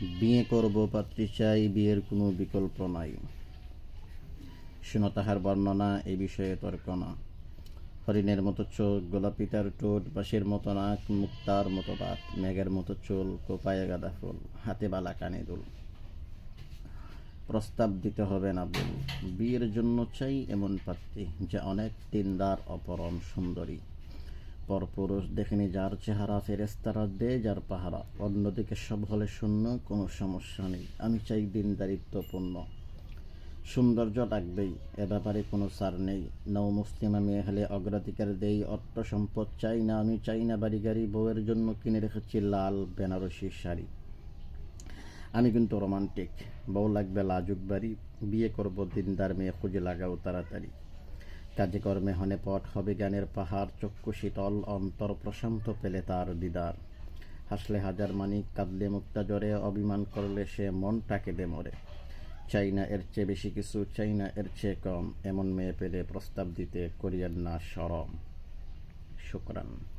বিয়ে করব পাত্রী চাই, বিয়ের কোনো বিকল্প নাই। শুনো তাহার বর্ণনা, এ বিষয়ে তর্ক না। হরিণের মতো চোখ, গোলাপি তার ঠোঁট, বাঁশের মতো নাক, মুক্তার মতো দাঁত, মেঘের মতো চুল, কোপায়ে গাঁদা ফুল, হাতে বালা কানে দুল। প্রস্তাব দিতে হবে না বল, বিয়ের জন্য চাই এমন পাত্রী যা অনেক দিনদার, অপরম সুন্দরী। পরপুরুষ দেখিনি যার চেহারা, ফেরেস্তারা দে যার পাহারা। অন্যদিকে সব হলে শূন্য, কোনো সমস্যা নেই, আমি চাই দিনদারিত্বপূর্ণ। সৌন্দর্য লাগবেই, এ ব্যাপারে কোনো ছাড় নেই। নও মুসলিমা মেয়ে হলে অগ্রাধিকার দেই। অর্থ সম্পদ চাই না, আমি চাই না বাড়ি গাড়ি। বউয়ের জন্য কিনে রেখেছি লাল বেনারসি শাড়ি। আমি কিন্তু রোমান্টিক, বউ লাগবে লাজুক বাড়ি। বিয়ে করব দিনদার মেয়ে, খুঁজে লাগাও তাড়াতাড়ি। কাজে কর্মে হনে পট, হবে জ্ঞানের পাহাড়। চক্ষু শীতল, অন্তর প্রশান্ত পেলে তার দিদার। হাসলে হাজার মানিক, কাঁদলে মুক্তা জ্বরে। অভিমান করলে সে মনটা কেঁদে মরে। চাই না এর চেয়ে বেশি কিছু, চাই না এর চেয়ে কম। এমন মেয়ে পেলে প্রস্তাব দিতে করিয়েন না শরম। শুকরান।